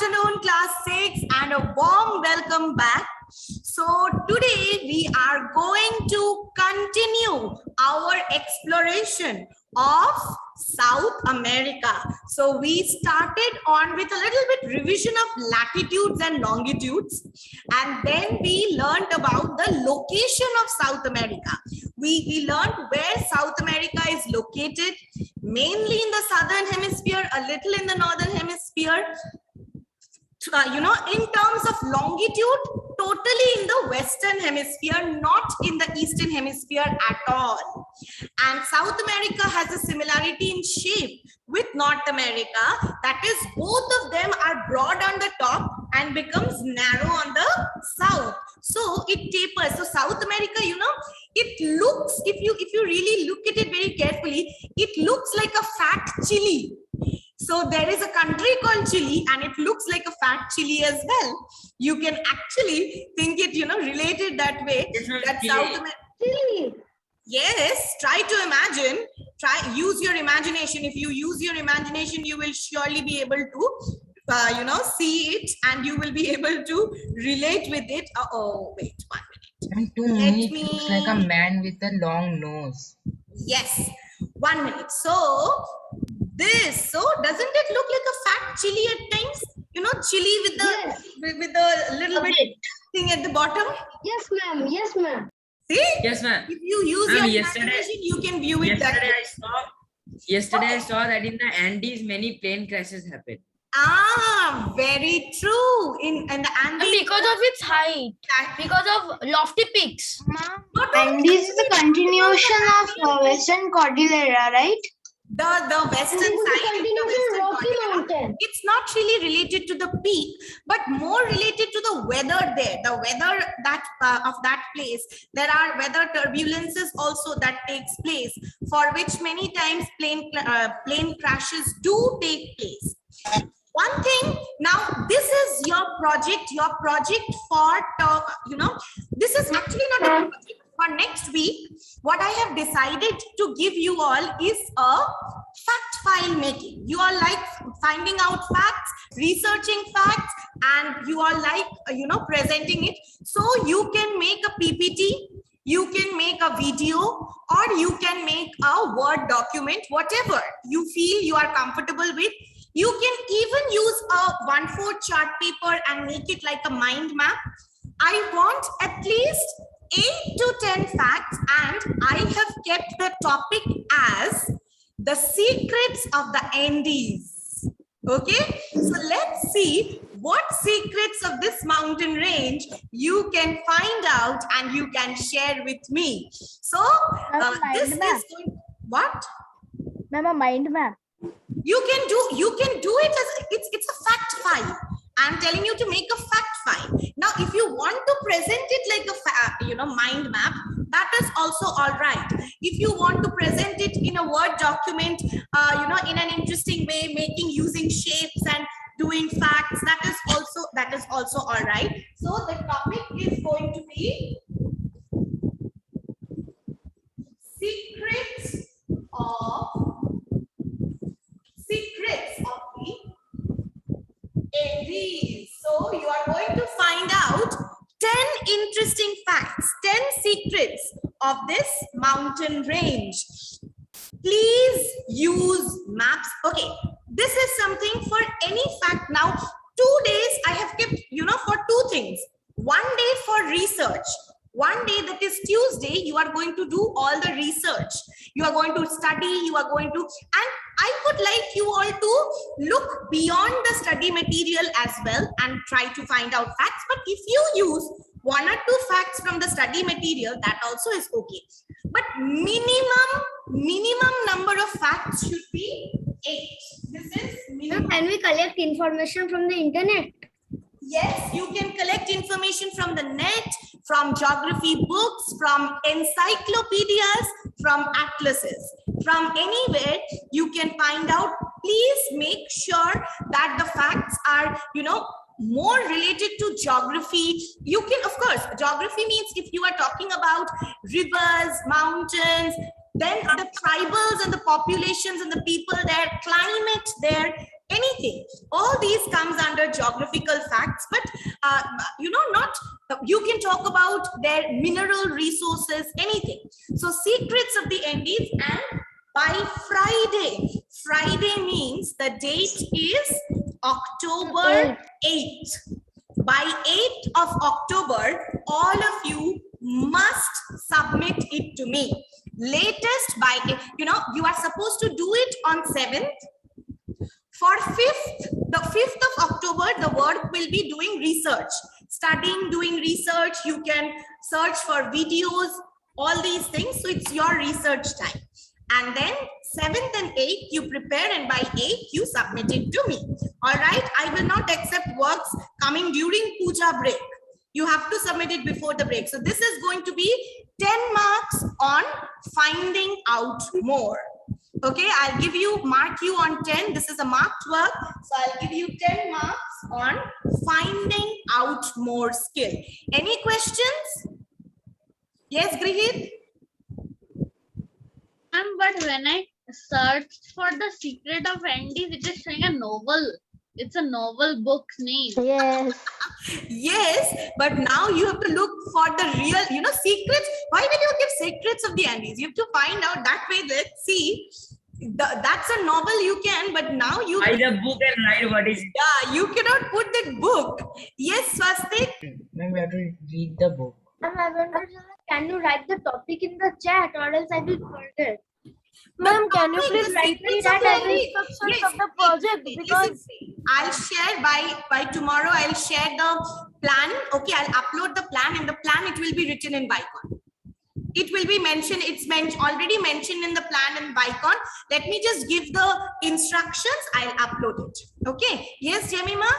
afternoon, class 6, and a warm welcome back. So today we are going to continue our exploration of South America. So we started on with a little bit revision of latitudes and longitudes, and then we learned about the location of South America. We learned where South America is located, mainly in the southern hemisphere, a little in the northern hemisphere. In terms of longitude, totally in the western hemisphere, not in the eastern hemisphere at all. And South America has a similarity in shape with North America. That is, both of them are broad on the top and becomes narrow on the south. So it tapers. So South America, it looks, if you really look at it very carefully, it looks like a fat chili. So there is a country called Chile, and it looks like a fat chili as well. You can actually think it, related that way. That South America. Chile. Yes, try to imagine. Use your imagination. If you use your imagination, you will surely be able to, see it, and you will be able to relate with it. Oh, wait 1 minute. And to me, it looks like a man with a long nose. Yes, 1 minute. So doesn't it look like a fat chili at times? Chili with the little bit thing at the bottom. Yes, ma'am. Yes, ma'am. See? Yes, ma'am. If you use your imagination, you can view it that way. Yesterday I saw that in the Andes, many plane crashes happen. Ah, very true. In the Andes, because of its height, because of lofty peaks. Andes is a continuation of Western Cordillera, right? The western side, Rocky Mountain. it's not really related to the peak, but more related to the weather there. The weather of that place. There are weather turbulences also that takes place, for which many times plane crashes do take place. One thing, now this is your project for, this is actually not a project. For next week, what I have decided to give you all is a fact file making. You are like finding out facts, researching facts, and you are like, presenting it. So you can make a PPT, you can make a video, or you can make a Word document, whatever you feel you are comfortable with. You can even use a 1/4 chart paper and make it like a mind map. I want at least 8 to 10 facts, and I have kept the topic as the secrets of the Andes. Okay, so let's see what secrets of this mountain range you can find out and you can share with me. So this is going, what? Ma'am, a mind map. You can do it as it's a fact file. I'm telling you to make a fact file. Now, if you want to present it like a mind map, that is also all right. If you want to present it in a Word document, in an interesting way, using shapes and doing facts, that is also all right. So the topic is going to be secrets of the Andes. So you are going to find out 10 interesting facts, 10 secrets of this mountain range. Please use maps. Okay, this is something for any fact. Now, 2 days I have kept, for 2 things. 1 day for research. 1 day, that is Tuesday, you are going to do all the research. You are going to study, and I would like you all to look beyond the study material as well and try to find out facts. But if you use 1 or 2 facts from the study material, that also is okay. But minimum number of facts should be 8. This is minimum. Can we collect information from the internet? Yes, you can collect information from the net, from geography books, from encyclopedias, from atlases, from anywhere you can find out. Please make sure that the facts are, more related to geography. You can, of course, geography means if you are talking about rivers, mountains, then the tribals and the populations and the people there, climate there, anything. All these comes under geographical facts, but not, you can talk about their mineral resources, anything. So secrets of the Andes. And by Friday means the date is October 8th. By 8th of October, all of you must submit it to me. Latest by, you are supposed to do it on 7th. For the 5th of October, the work will be doing research, studying, doing research. You can search for videos, all these things. So it's your research time. And then 7th and 8th, you prepare, and by 8th, you submit it to me. All right. I will not accept works coming during puja break. You have to submit it before the break. So this is going to be 10 marks on finding out more. Okay, I'll give you, mark you on 10. This is a marked work. So I'll give you 10 marks on finding out more skill. Any questions? Yes, Grihit? But when I searched for The Secret of Andes, it is showing a novel. It's a novel book's name. Yes. Yes, but now you have to look for the real, secrets. Why will you give secrets of the Andes? You have to find out that way. Let's see. That's a novel you can, but now you Buy the book and write what is it. Yeah, you cannot put that book. Yes, Swastik. Now we have to read the book. Can you write the topic in the chat, or else I will forget? Ma'am, can you please write me that as instructions of the project? Because I'll share by tomorrow. I'll share the plan. Okay, I'll upload the plan, and the plan it will be written in Vicon. It will be mentioned. It's already mentioned in the plan in Vicon. Let me just give the instructions. I'll upload it. Okay. Yes, Jemima.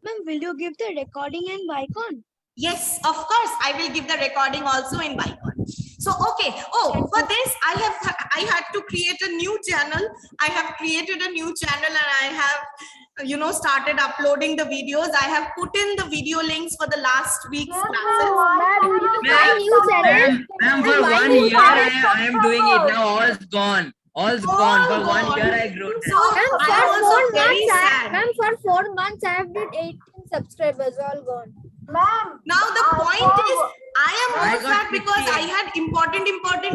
ma'am, will you give the recording in Vicon? Yes, of course. I will give the recording also in Vicon. So, okay. Oh, for this, I had to create a new channel. I have created a new channel, and I have, started uploading the videos. I have put in the video links for the last week's classes. Ma'am, for 1 year I am doing it now. All's gone. All's gone. For 1 year I grew. So, I am also very sad. Ma'am, for 4 months I have did 18 subscribers, all gone. Ma'am, Now the point is, I am I more got sad because 58. I had important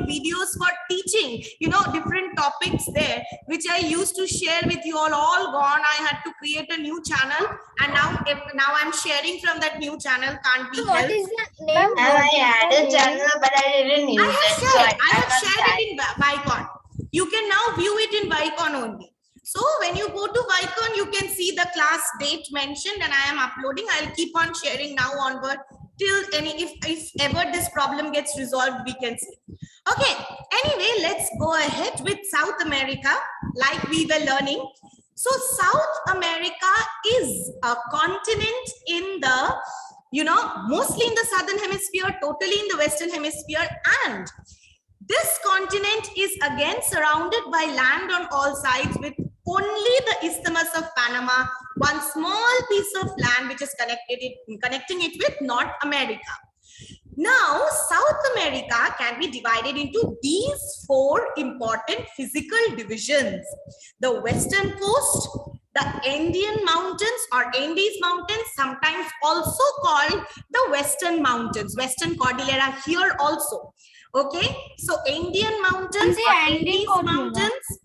videos for teaching, different topics there, which I used to share with you all gone. I had to create a new channel, and now I'm sharing from that new channel. Can't be what helped. is the name? I had a channel, but I didn't use I have shared it in Vicon. You can now view it in Vicon only. So when you go to Vicon, you can see the class date mentioned, and I am uploading. I'll keep on sharing now onward till if ever this problem gets resolved, we can see. Okay. Anyway, let's go ahead with South America, like we were learning. So South America is a continent in the, mostly in the southern hemisphere, totally in the western hemisphere, and this continent is again surrounded by land on all sides, with only the Isthmus of Panama, one small piece of land which is connecting it with North America. Now, South America can be divided into these 4 important physical divisions: the western coast, the Andean mountains or Andes mountains, sometimes also called the Western mountains, Western Cordillera here also. Okay, so Andean mountains or Andes mountains,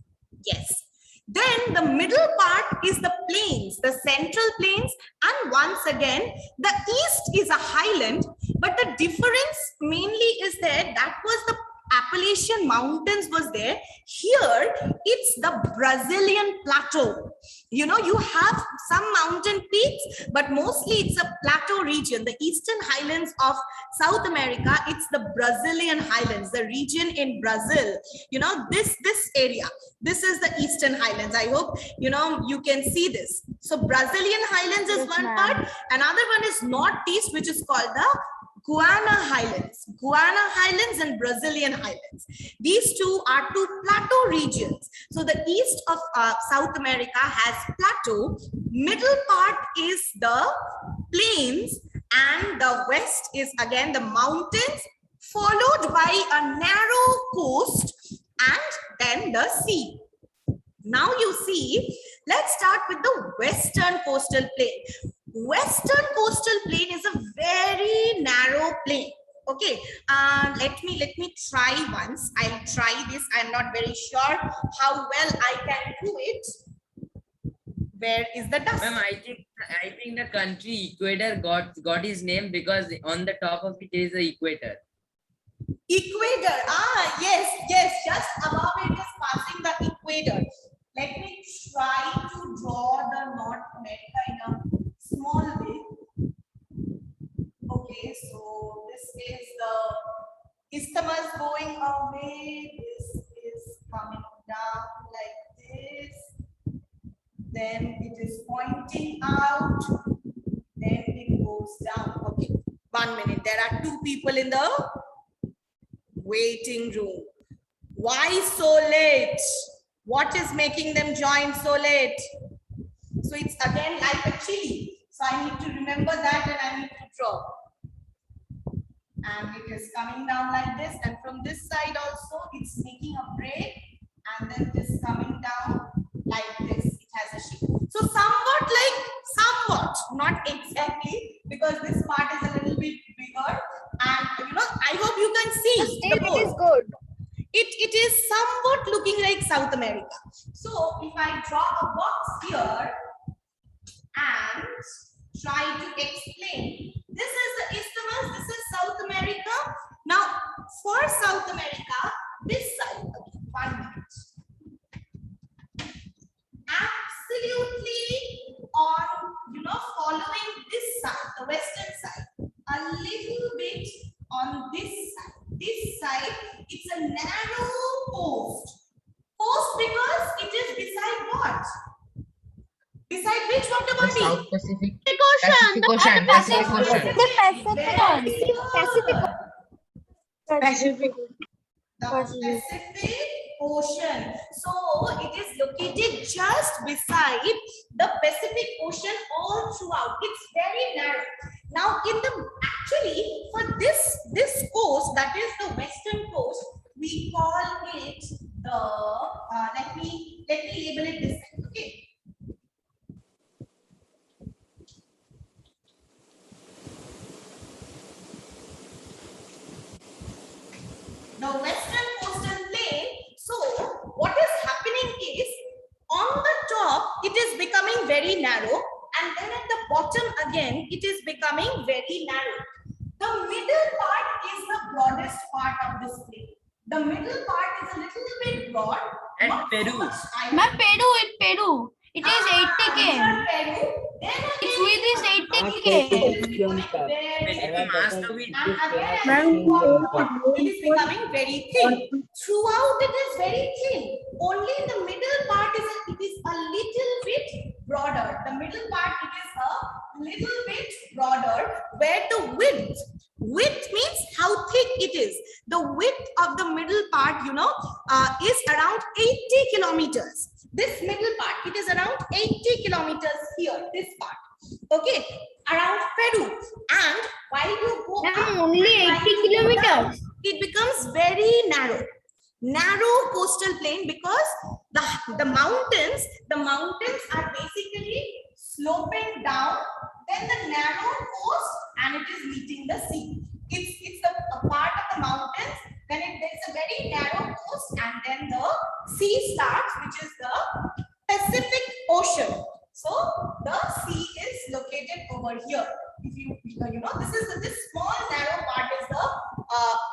yes. Then the middle part is the plains, the central plains, and once again, the east is a highland, but the difference mainly is that was the Appalachian Mountains was there. Here, it's the Brazilian plateau. You have some mountain peaks, but mostly it's a plateau region. The eastern highlands of South America, it's the Brazilian highlands, the region in Brazil. This area, this is the eastern highlands. I hope, you can see this. So Brazilian highlands is one part. Another one is northeast, which is called the Guiana Highlands and Brazilian Highlands. These two are 2 plateau regions. So the east of South America has plateau, middle part is the plains, and the west is again the mountains, followed by a narrow coast and then the sea. Now you see Let's start with the Western Coastal Plain. Western Coastal Plain is a very narrow plain. Okay, let me try once. I'll try this. I'm not very sure how well I can do it. Where is the dust? Ma'am, I think the country Ecuador got his name because on the top of it is the equator. Equator. Ah, yes, yes. Just above it is passing the equator. Let me try to draw the North America in a small way. Okay, so this is the isthmus going away. This is coming down like this. Then it is pointing out. Then it goes down. Okay, 1 minute. There are two people in the waiting room. Why so late? What is making them join so late? So it's again like a chili. So I need to remember that and I need to draw. And it is coming down like this. And from this side also, it's making a break. And then it is coming down like this. It has a shape. So somewhat, not exactly, because this part is a little bit bigger. And I hope you can see. Still, the it is pose. good. It is somewhat looking like South America. So if I draw a box here and try to explain, this is the isthmus, this is South America. Now for South America, this side, 1 minute. Absolutely on, following this side, the western side, a little bit on this side. This side, it's a narrow coast. Coast because it is beside what? Beside which water The body? South Pacific. Pacific Ocean. Pacific Ocean. Pacific. The Pacific Ocean. So it is located just beside the Pacific Ocean all throughout. It's very narrow. Now, actually for this coast, that is the western coast, we call it the let me label it this way. Okay. The western coastal plain. So what is happening is, on the top it is becoming very narrow, and then at the bottom again it is becoming very narrow. The middle part is the broadest part of this plain. The middle part is a little bit broad. And not so Peru. much high. Ma'am, Peru. It is 80K. Peru. Then Its again, width is 80K. Ma'am, ask the width. and again, it is becoming very thin. Throughout it is very thin. Only the middle part is a little bit broader. The middle part it is a little bit broader, where the width means how thick it is. The width of the middle part, is around 80 kilometers. This middle part, it is around 80 kilometers here, this part. Okay, around Peru. And while you go Ma'am, up, only while 80 you go down, kilometers. it becomes very narrow coastal plain, because the mountains are basically sloping down, then the narrow coast, and it is meeting the sea. It's a part of the mountains, then there's a very narrow coast, and then the sea starts, which is the Pacific Ocean. So the sea is located over here. If this small narrow part is the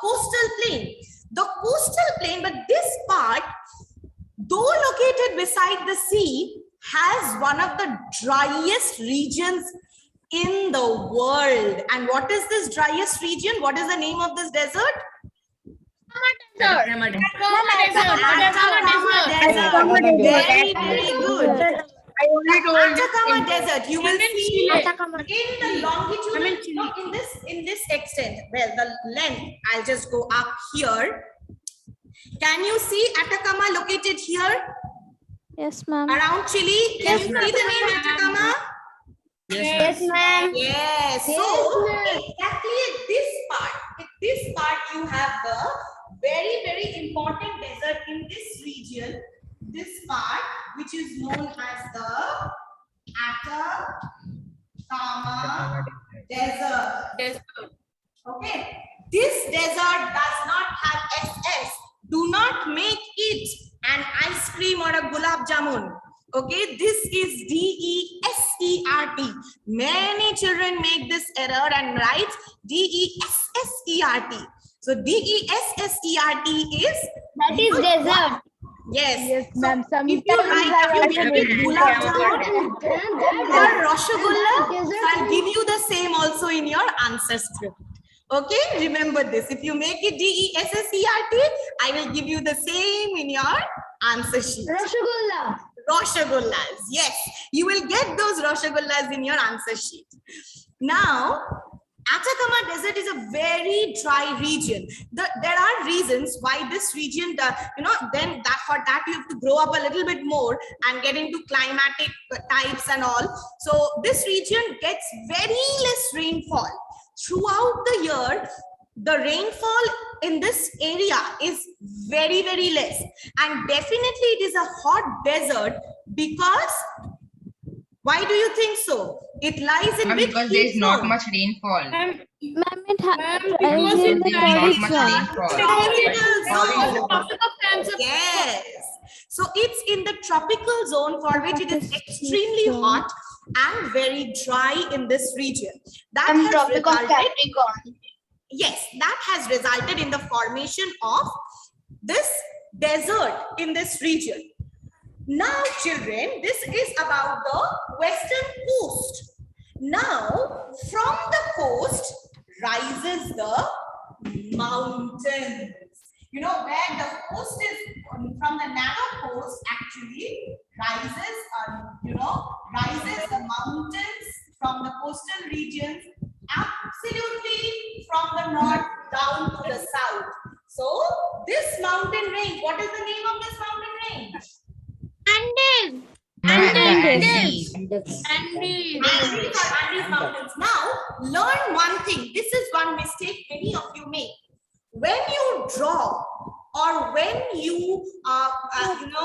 coastal plain. The coastal plain, but this part, though located beside the sea, has one of the driest regions in the world. And what is this driest region? What is the name of this desert? Atacama Desert. Atacama Desert. Very, very good. Atacama Desert. You will see in the longitude, in this extent. Well, the length. I'll just go up here. Can you see Atacama located here? Yes, ma'am. Around Chile. Can you see the name Atacama? Yes, ma'am. Yes. So exactly at this part, you have the very, very important desert in this region. this part, which is known as the Atacama Desert. Okay, this desert does not have SS. Do not make it an ice cream or a gulab jamun. Okay, this is DESERT. Many children make this error and write DESSERT. So DESSERT is That is desert. yes. So ma'am. if you write gulab jamun or rasgulla, I'll give you the same also in your answer script. Okay, remember this. If you make it DESSERT, I will give you the same in your answer sheet. Rasgulla. Rasagullas, yes, you will get those rasagullas in your answer sheet. Now, Atacama Desert is a very dry region. There are reasons why this region, then for that you have to grow up a little bit more and get into climatic types and all. So this region gets very less rainfall. Throughout the year, the rainfall in this area is very, very less. And definitely it is a hot desert because, why do you think so? It lies in which because there is heat not zone? much rainfall. Ma'am, it because in the There is not tropics much zone. rainfall. Topic of cancer. Yes. So it's in the tropical zone for which it is extremely hot and very dry in this region. That And has Tropic of resulted, Capricorn. yes, that has resulted in the formation of this desert in this region. Now, children, this is about the western coast. Now, from the coast rises the mountains. You know, where the coast is, from the narrow coast actually rises, rises the mountains from the coastal regions absolutely from the north down to the south. So, this mountain range, what is the name of this mountain range? Andes. Andes. Andes. Andes Mountains. Now, learn one thing. This is one mistake many of you make. When you draw or when you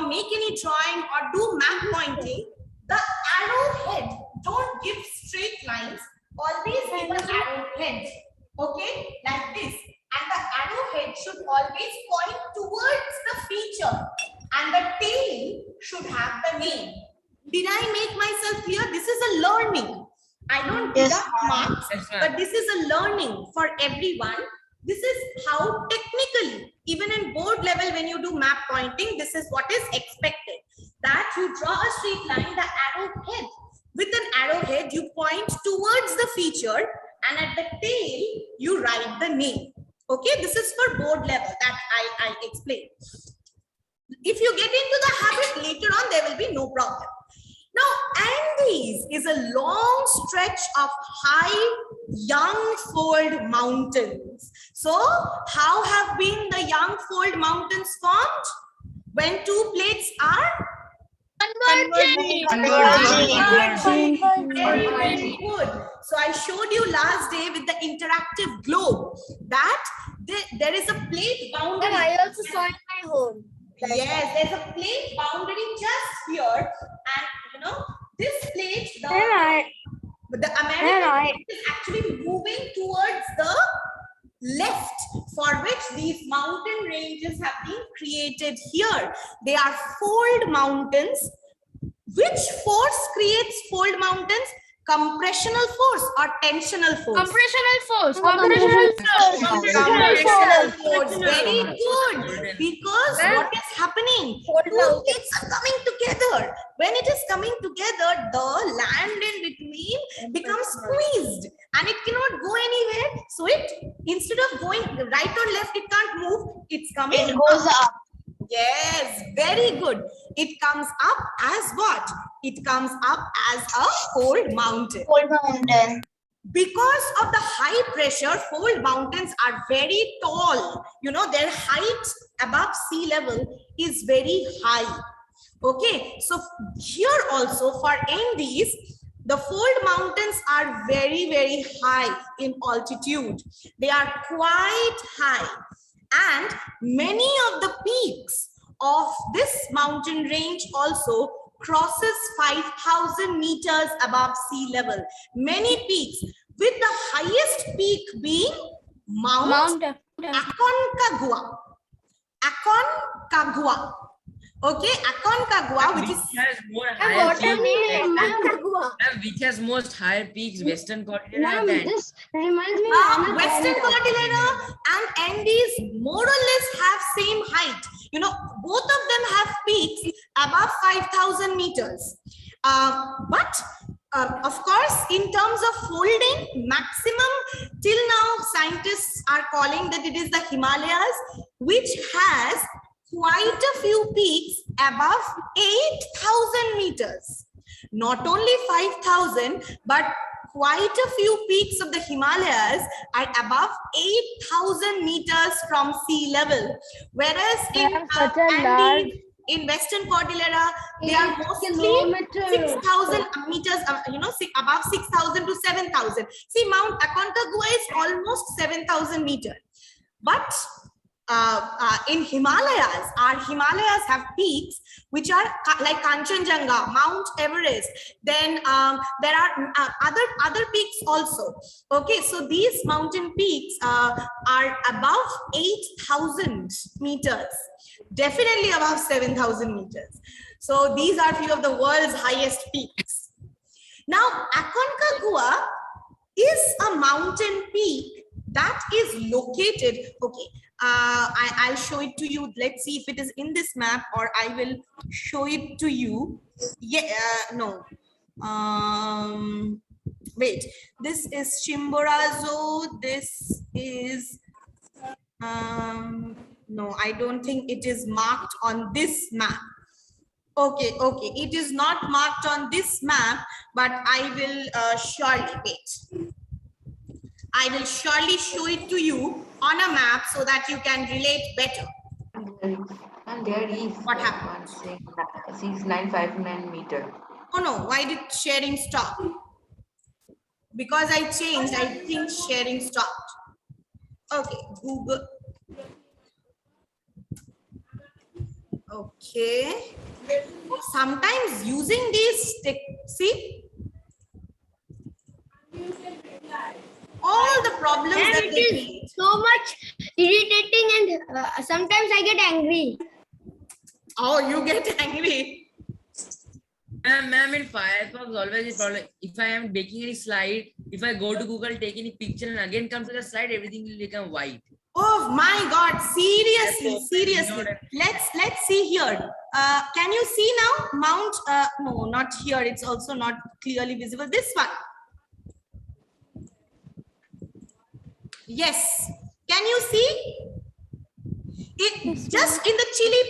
make any drawing or do map pointing, the arrowhead don't give straight lines. Always give an arrowhead. Okay, like this. And the arrowhead should always point towards the feature, and the tail should have the name. Did I make myself clear? This is a learning. I don't Yes, deduct marks, Yes, ma'am. but this is a learning for everyone. This is how technically, even in board level, when you do map pointing, this is what is expected. That you draw a straight line, the arrowhead. With an arrowhead, you point towards the feature, and at the tail, you write the name. Okay, this is for board level that I explained. If you get into the habit later on, there will be no problem. Now, Andes is a long stretch of high young fold mountains. So, how have been the young fold mountains formed? When two plates are Converging. very, very good. So I showed you last day with the interactive globe that there is a plate boundary. I also saw in my home. Yes, there's a plate boundary just here, and this plate, the American plate is actually moving towards the left, for which these mountain ranges have been created here. They are fold mountains. Which force creates fold mountains? Compressional force or tensional force? Compressional force. Compressional force. Very good. Because what is happening? Two plates are coming together. When it is coming together, the land in between becomes squeezed and it cannot go anywhere. So it, instead of going right or left, it can't move. It's coming It goes up. Yes, very good. It comes up as what? It comes up as a fold mountain. Fold mountain. Because of the high pressure, fold mountains are very tall. Their height above sea level is very high. Okay, so here also for Andes, the fold mountains are very, very high in altitude. They are quite high. And many of the peaks of this mountain range also crosses 5,000 meters above sea level. Many peaks, with the highest peak being Mount Aconcagua. Aconcagua. Okay, Aconcagua, which is has more higher peaks, which has most higher peaks, Western Cordillera than This reminds me Western Cordillera and Andes more or less have same height. You know, both of them have peaks above 5,000 meters. But of course, in terms of folding, maximum till now scientists are calling that it is the Himalayas, which has quite a few peaks above 8,000 meters. Not only 5,000, but quite a few peaks of the Himalayas are above 8,000 meters from sea level. Whereas in Andes, in Western Cordillera, they are mostly 6,000 meters, above 6,000 to 7,000. See, Mount Aconcagua is almost 7,000 meters. But in Himalayas, our Himalayas have peaks which are like Kanchenjunga, Mount Everest. Then there are other peaks also. Okay, so these mountain peaks are above 8,000 meters, definitely above 7,000 meters. So these are few of the world's highest peaks. Now, Aconcagua is a mountain peak that is located, okay, I'll show it to you. Let's see if it is in this map, or I will show it to you. Yeah, no. Wait, this is Chimborazo. This is, no, I don't think it is marked on this map. Okay, it is not marked on this map, but I will surely, wait. I will surely show it to you on a map so that you can relate better. And there is What happened? 6959 meter. Oh no, why did sharing stop? Because I changed, I think sharing stopped. Okay, Google. Okay. Sometimes using these, see? All the problems that it they is create. so much irritating, and sometimes I get angry. Oh, you get angry. Ma'am, in Firefox always a problem. If I am making any slide, if I go to Google, take any picture and again come to the slide, everything will become white. Oh my God, seriously. Let's see here. Can you see now? Mount, no, not here. It's also not clearly visible. This one. Yes. Can you see? It just in the Chile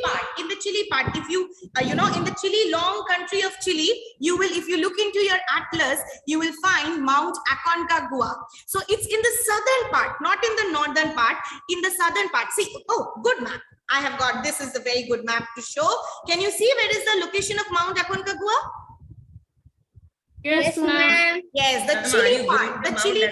part, if you, in the Chile, long country of Chile, you will, if you look into your atlas, you will find Mount Aconcagua. So it's in the southern part, not in the northern part, in the southern part. See, oh, good map. I have got, this is a very good map to show. Can you see where is the location of Mount Aconcagua? Yes, ma'am. Yes, the Chile part, the Chile,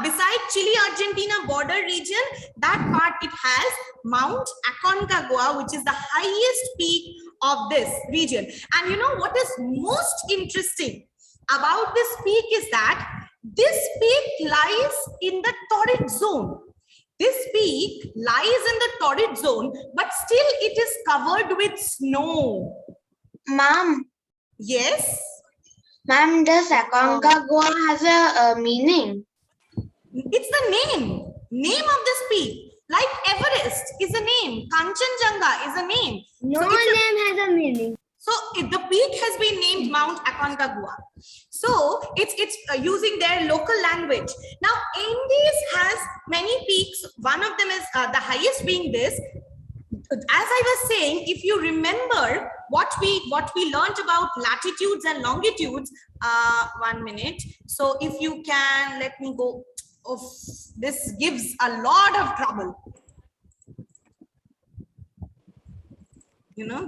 beside Chile Argentina border region, that part it has Mount Aconcagua, which is the highest peak of this region. And you know what is most interesting about this peak is that this peak lies in the torrid zone. This peak lies in the torrid zone, but still it is covered with snow. Ma'am, Yes. ma'am, does Aconcagua has a meaning? It's the name of this peak. Like Everest is a name, Kanchenjunga is a name. No So it's a- name has a meaning. So the peak has been named Mount Aconcagua. So it's using their local language. Now Andes has many peaks. One of them is the highest being this. As I was saying, if you remember what we learned about latitudes and longitudes, 1 minute. So if you can let me go. Oh, this gives a lot of trouble.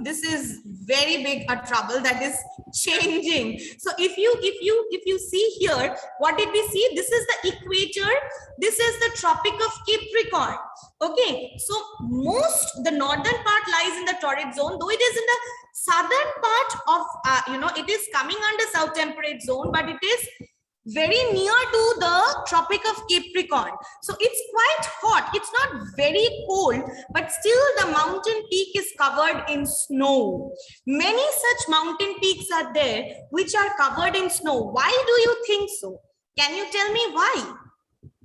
This is very big a trouble, that is changing. So if you see here, what did we see? This is the equator, this is the Tropic of Capricorn. Okay, so the northern part lies in the torrid zone, though it is in the southern part of it is coming under south temperate zone, but it is very near to the Tropic of Capricorn. So it's quite hot. It's not very cold, but still the mountain peak is covered in snow. Many such mountain peaks are there which are covered in snow. Why do you think so? Can you tell me why?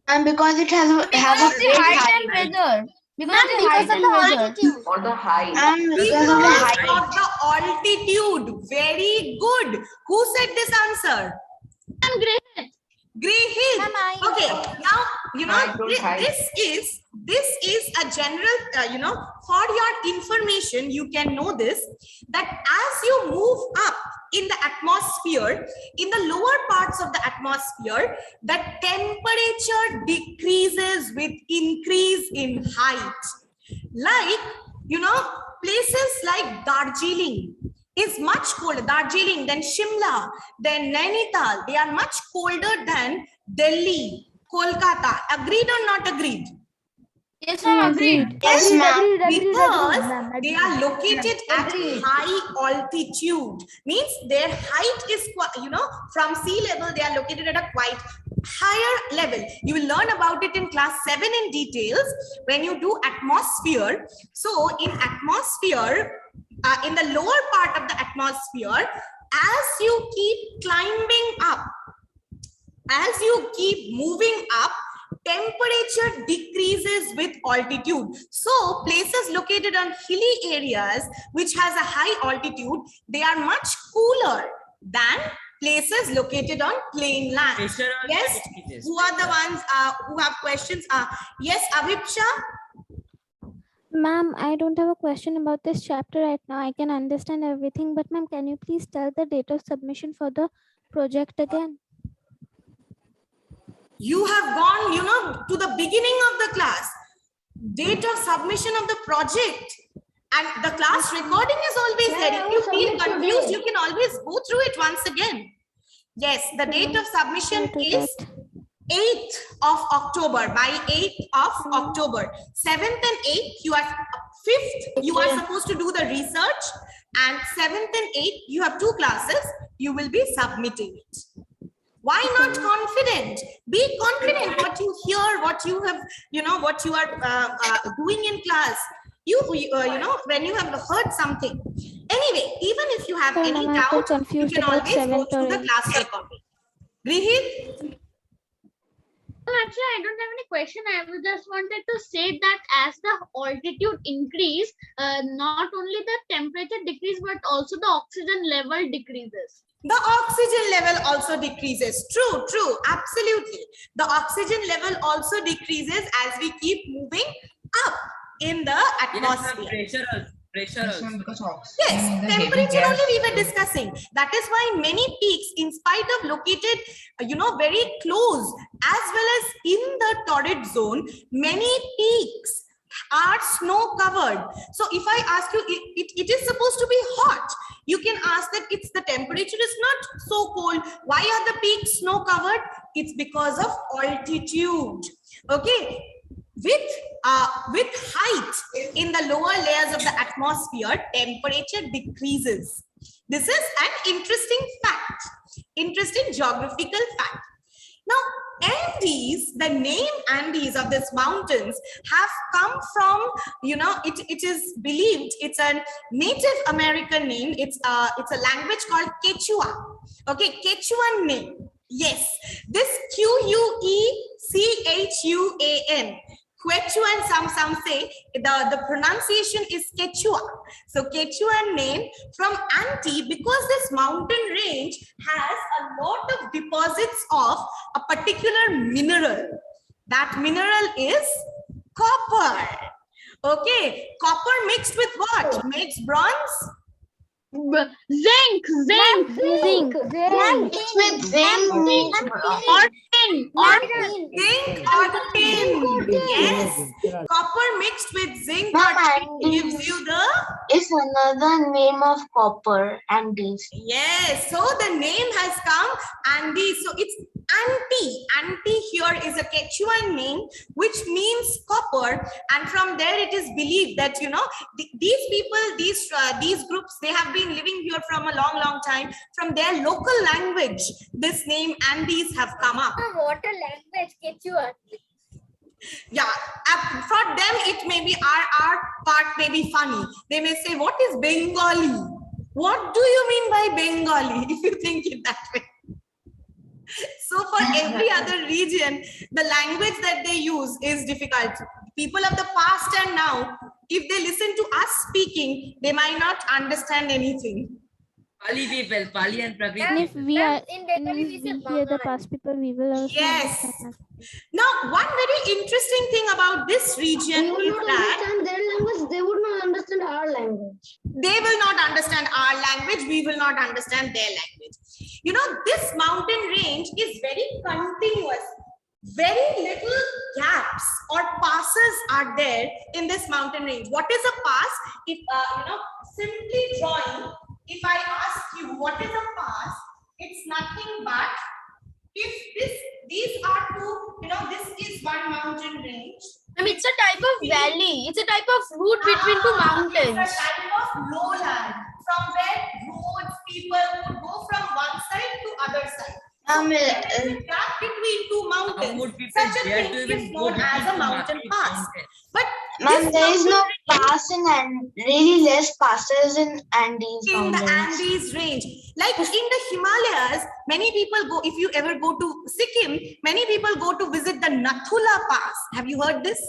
And because it has a great height. weather. Because Because of the altitude. For the height. And because Because of the height. of the altitude. Very good. Who said this answer? I'm great. Grey Hill. Ma'am, I- Okay, now I don't hide. this is a general for your information, you can know this, that as you move up in the atmosphere, in the lower parts of the atmosphere, the temperature decreases with increase in height. Like places like Darjeeling is much colder, Darjeeling, then Shimla, then Nainital. They are much colder than Delhi, Kolkata. Agreed or not agreed? Yes, I agreed. Yes, ma'am. Because they are located at high altitude. Means their height is, from sea level, they are located at a quite higher level. You will learn about it in class 7 in details when you do atmosphere. So in atmosphere, in the lower part of the atmosphere, as you keep climbing up, as you keep moving up, temperature decreases with altitude. So places located on hilly areas which has a high altitude, they are much cooler than places located on plain land. Pressure also Yes, decreases. who are the ones who have questions? Yes, Avipsha? Ma'am, I don't have a question about this chapter right now. I can understand everything, but ma'am, can you please tell the date of submission for the project again? You have gone, to the beginning of the class. Date of submission of the project. And the class recording is always there. If you feel confused, you can always go through it once again. Yes, the date of submission is 8th of October, by 8th of October. 7th and 8th, 5th, you are supposed to do the research, and 7th and 8th, you have 2 classes, you will be submitting it. Why not confident? Be confident what you hear, what you have, what you are doing in class. When you have heard something. Anyway, even if you have So, any ma'am, I feel doubt, you confused can about always go 7th through the or class recording. Grihit? No, actually, I don't have any question. I just wanted to say that as the altitude increase, not only the temperature decrease, but also the oxygen level decreases. The oxygen level also decreases. True, absolutely. The oxygen level also decreases as we keep moving up in the atmosphere. Pressure also. Because oxygen Yes, is a heavy temperature gas. only we were discussing. That is why many peaks, in spite of located, very close, as well as in the torrid zone, many peaks are snow covered. So if I ask you, it is supposed to be hot. You can ask that the temperature is not so cold. Why are the peaks snow covered? It's because of altitude. Okay. With height in the lower layers of the atmosphere, temperature decreases. This is an interesting fact, interesting geographical fact. Now, Andes, the name Andes of these mountains have come from, it is believed it's a Native American name. It's a language called Quechua. Okay, Quechuan name. Yes, this Quechuan. Quechuan, some say the pronunciation is Quechua. So Quechuan name from Ante, because this mountain range has a lot of deposits of a particular mineral. That mineral is copper. Okay, copper mixed with what? Makes bronze? Zinc. Zinc. With zinc. Or tin. tin. Zinc or tin. Yes. Copper mixed with zinc or tin gives you the. Is another name of copper, Andes. Yes. So the name has come Andes. So it's anti. Anti here is a Quechuan name which means copper, and from there it is believed that these people, these groups, they have been living here from a long time. From their local language, this name Andes have come up. What a language, Quechua. Yeah, for them it may be our part may be funny. They may say, "What is Bengali? What do you mean by Bengali?" If you think it that way. So for every other region, the language that they use is difficult. People of the past and now, if they listen to us speaking, they might not understand anything. Pali people, Pali and Prakrit. And if we are, In and Bengali, if we we say hear the Bangal. past people, we will also Yes. understand. Now, one very interesting thing about this region is that their language, they would not understand our language. they will not understand our language, we will not understand their language. This mountain range is very continuous. Very little gaps or passes are there in this mountain range. What is a pass? If simply drawing, if I ask you what is a pass, it's nothing but if these are two, this is one mountain range. I mean, it's a type of valley. It's a type of route between two mountains. It's a type of lowland from where roads, people would go from one side to other side. So there is a gap between two How mountains. would people Such a dare thing to is even go known between as a two mountain mountains? pass. But Ma'am, this there is no mountain range pass and really less passes in Andes in the mountains. Andes range, like in the Himalayas, many people go. If you ever go to Sikkim, many people go to visit the Nathula Pass. Have you heard this?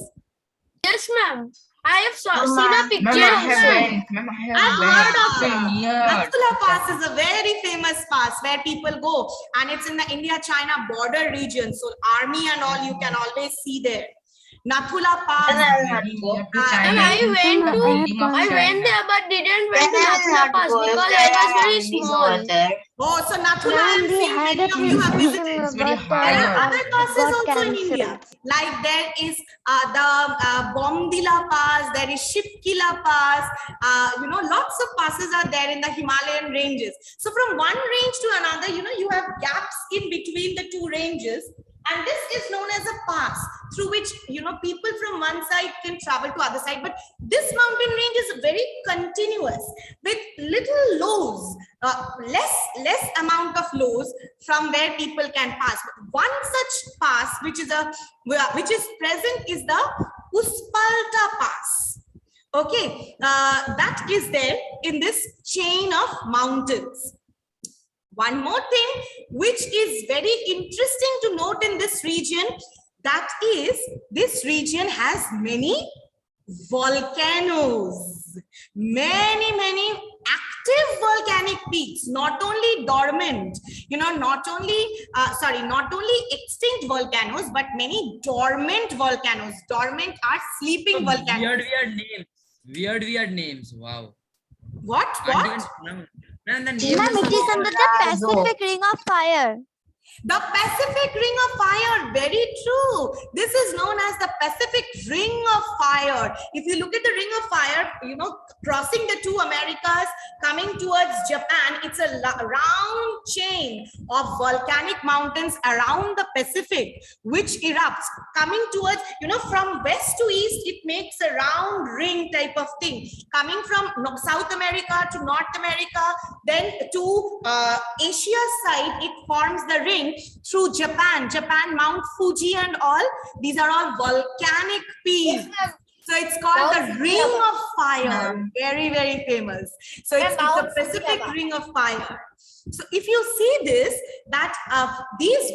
Yes, ma'am. I have No, seen a ma'am. picture. Ma'am, I have also. went. Ma'am, I have I've went. heard of It's it. near. Nathula Pass is a very famous pass where people go, and it's in the India-China border region. So army and all you can always see there. Nathula Pass. And I'll not Very go. near to And China. I It's went the to- building of I went China. there but didn't Then went to I'll Nathula not Pass go if because there I was are very Andes small. over there. Oh, so Nathula, Ma'am, I'm we seeing had many a of you have meeting, visited. It's very but high There are up. other passes got also in cancelled. India. Like there is the Bomdila Pass, there is Shipkila Pass, lots of passes are there in the Himalayan ranges. So from one range to another, you have gaps in between the two ranges. And this is known as a pass through which, people from one side can travel to other side. But this mountain range is very continuous with little lows, less amount of lows from where people can pass. One such pass, which is present, is the Uspalta Pass. Okay, that is there in this chain of mountains. One more thing which is very interesting to note in this region, that is, this region has many volcanoes, many active volcanic peaks, not only dormant, not only extinct volcanoes, but many dormant volcanoes. Dormant are sleeping volcanoes. Weird names. Wow. What? Can't even pronounce. Man, the name Ma'am, is it is so- under the Pacific Ring of Fire. The Pacific Ring of Fire, very true. This is known as the Pacific Ring of Fire. If you look at the Ring of Fire, crossing the two Americas, coming towards Japan, it's a round chain of volcanic mountains around the Pacific, which erupts. Coming towards, from west to east, it makes a round ring type of thing. Coming from South America to North America, then to Asia's side, it forms the ring through Japan, Mount Fuji and all. These are all volcanic peaks. So it's called the Ring of Fire. Very famous. So it's the Pacific Ring of Fire. So if you see this, that these